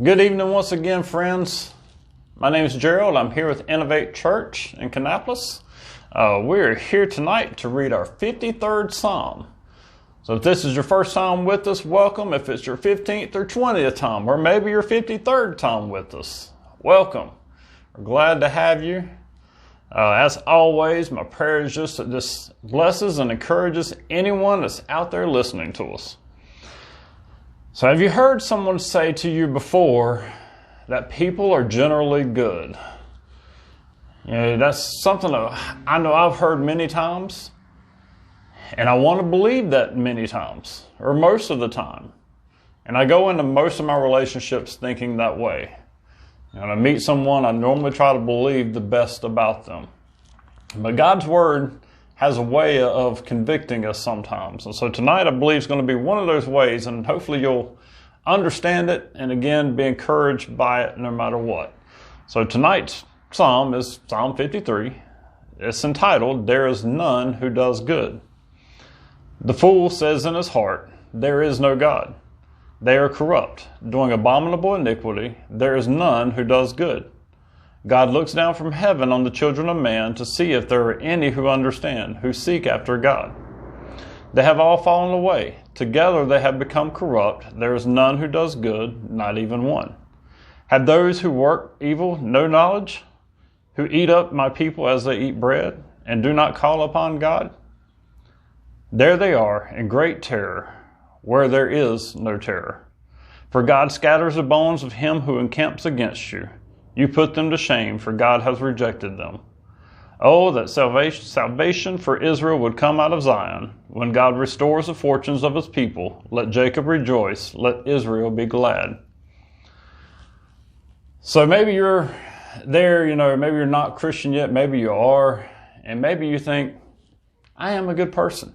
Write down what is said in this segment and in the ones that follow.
Good evening once again, friends. My name is Gerald. I'm here with Innovate Church in Kannapolis. We're here tonight to read our 53rd Psalm. So if this is your first time with us, welcome. If it's your 15th or 20th time, or maybe your 53rd time with us, welcome. We're glad to have you. As always, my prayer is just that this blesses and encourages anyone that's out there listening to us. So have you heard someone say to you before that people are generally good? You know, that's something that I know I've heard many times, and I want to believe that many times, or most of the time. And I go into most of my relationships thinking that way. When I meet someone, I normally try to believe the best about them. But God's Word has a way of convicting us sometimes. And so tonight I believe is going to be one of those ways, and hopefully you'll understand it and again be encouraged by it no matter what. So tonight's psalm is Psalm 53. It's entitled, "There is None Who Does Good." The fool says in his heart, "There is no God." They are corrupt, doing abominable iniquity. There is none who does good. God looks down from heaven on the children of man to see if there are any who understand, who seek after God. They have all fallen away. Together they have become corrupt. There is none who does good, not even one. Have those who work evil no knowledge, who eat up my people as they eat bread, and do not call upon God? There they are in great terror, where there is no terror. For God scatters the bones of him who encamps against you. You put them to shame, for God has rejected them. Oh, that salvation for Israel would come out of Zion. When God restores the fortunes of his people, let Jacob rejoice, let Israel be glad. So maybe you're there, maybe you're not Christian yet, maybe you are, and maybe you think, I am a good person.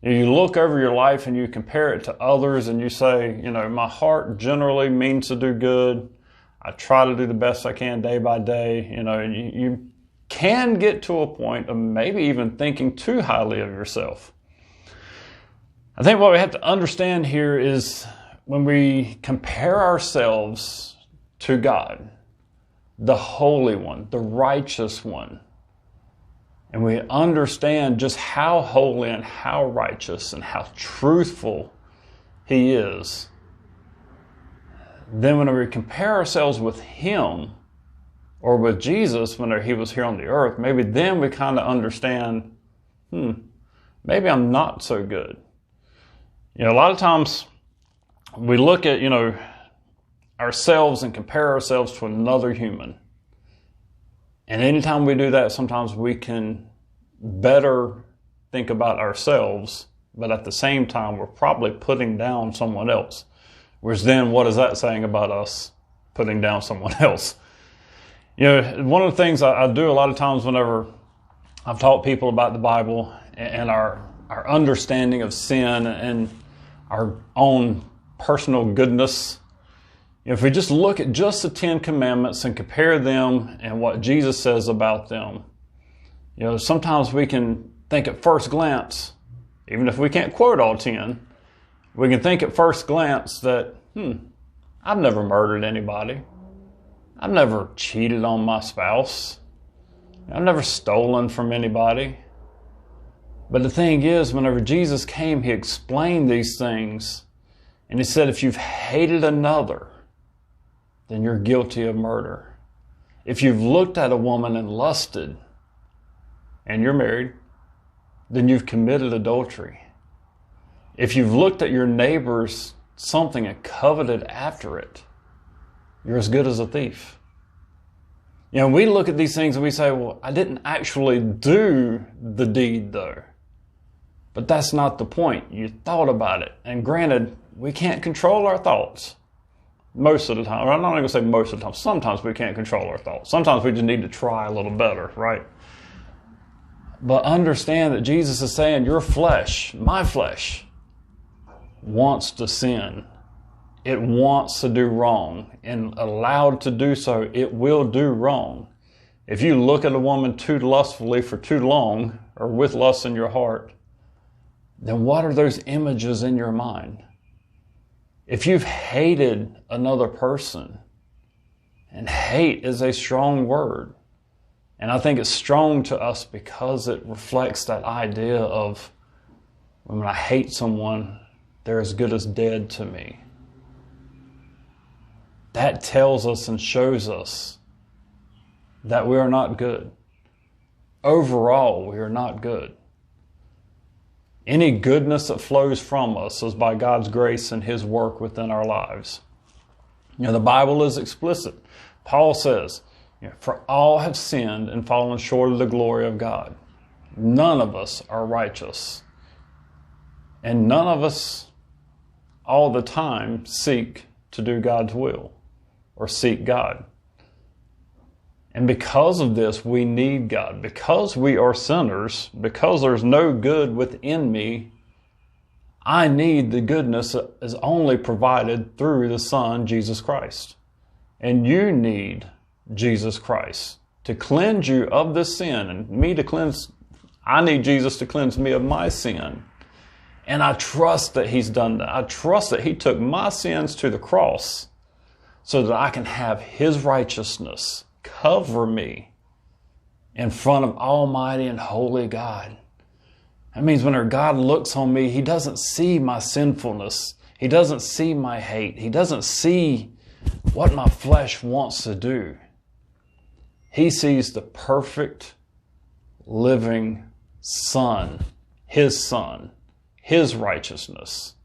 You look over your life and you compare it to others and you say, my heart generally means to do good. I try to do the best I can day by day, and you can get to a point of maybe even thinking too highly of yourself. I think what we have to understand here is when we compare ourselves to God, the Holy One, the Righteous One, and we understand just how holy and how righteous and how truthful he is, then when we compare ourselves with him or with Jesus when he was here on the earth, maybe then we kind of understand, maybe I'm not so good. A lot of times we look at, ourselves and compare ourselves to another human. And anytime we do that, sometimes we can better think about ourselves, but at the same time, we're probably putting down someone else. Whereas then, what is that saying about us putting down someone else? One of the things I do a lot of times whenever I've taught people about the Bible and our understanding of sin and our own personal goodness, if we just look at just the 10 Commandments and compare them and what Jesus says about them, sometimes we can think at first glance, even if we can't quote all 10, we can think at first glance that, I've never murdered anybody. I've never cheated on my spouse. I've never stolen from anybody. But the thing is, whenever Jesus came, he explained these things. And he said, if you've hated another, then you're guilty of murder. If you've looked at a woman and lusted, and you're married, then you've committed adultery. If you've looked at your neighbor's something and coveted after it, you're as good as a thief. We look at these things and we say, well, I didn't actually do the deed though. But that's not the point. You thought about it. And granted, we can't control our thoughts most of the time. Or I'm not going to say most of the time. Sometimes we can't control our thoughts. Sometimes we just need to try a little better, right? But understand that Jesus is saying your flesh, my flesh, wants to sin. It wants to do wrong, and allowed to do so, it will do wrong. If you look at a woman too lustfully for too long, or with lust in your heart, then what are those images in your mind? If you've hated another person, and hate is a strong word, and I think it's strong to us because it reflects that idea of when I hate someone, they're as good as dead to me. That tells us and shows us that we are not good. Overall, we are not good. Any goodness that flows from us is by God's grace and His work within our lives. The Bible is explicit. Paul says, for all have sinned and fallen short of the glory of God. None of us are righteous. And none of us all the time seek to do God's will or seek God. And because of this, we need God. Because we are sinners, because there's no good within me, I need the goodness that is only provided through the Son, Jesus Christ. And you need Jesus Christ to cleanse you of this sin, and I need Jesus to cleanse me of my sin. And I trust that He's done that. I trust that He took my sins to the cross so that I can have His righteousness cover me in front of Almighty and Holy God. That means when God looks on me, He doesn't see my sinfulness. He doesn't see my hate. He doesn't see what my flesh wants to do. He sees the perfect, living Son, His righteousness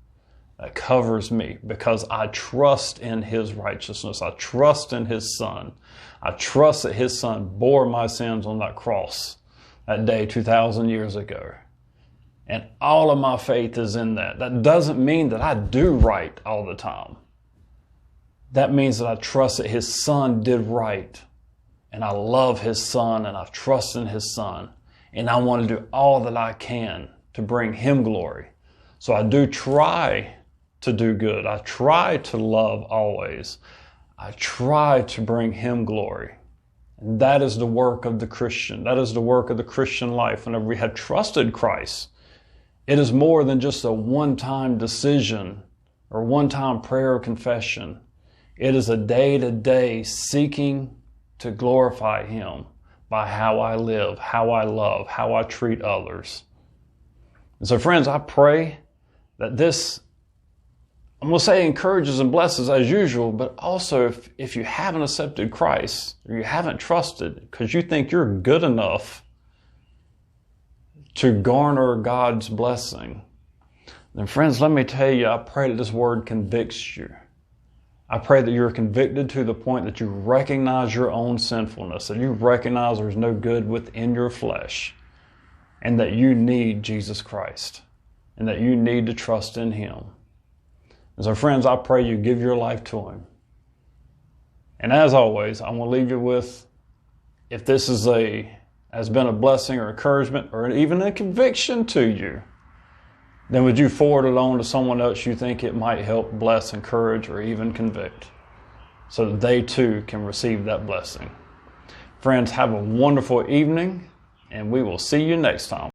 that covers me because I trust in His righteousness. I trust in His Son. I trust that His Son bore my sins on that cross that day 2,000 years ago. And all of my faith is in that. That doesn't mean that I do right all the time. That means that I trust that His Son did right. And I love His Son and I trust in His Son. And I want to do all that I can to bring Him glory. So I do try to do good. I try to love always. I try to bring Him glory. And that is the work of the Christian. That is the work of the Christian life. Whenever we have trusted Christ, it is more than just a one-time decision or one-time prayer or confession. It is a day-to-day seeking to glorify Him by how I live, how I love, how I treat others. And so friends, I pray that this, I'm going to say, encourages and blesses as usual, but also if you haven't accepted Christ or you haven't trusted because you think you're good enough to garner God's blessing, then friends, let me tell you, I pray that this word convicts you. I pray that you're convicted to the point that you recognize your own sinfulness, that you recognize there's no good within your flesh, and that you need Jesus Christ, and that you need to trust in Him. And so friends, I pray you give your life to Him. And as always, I want to leave you with, if this has been a blessing or encouragement or even a conviction to you, then would you forward it on to someone else you think it might help bless, encourage, or even convict, so that they too can receive that blessing. Friends, have a wonderful evening, and we will see you next time.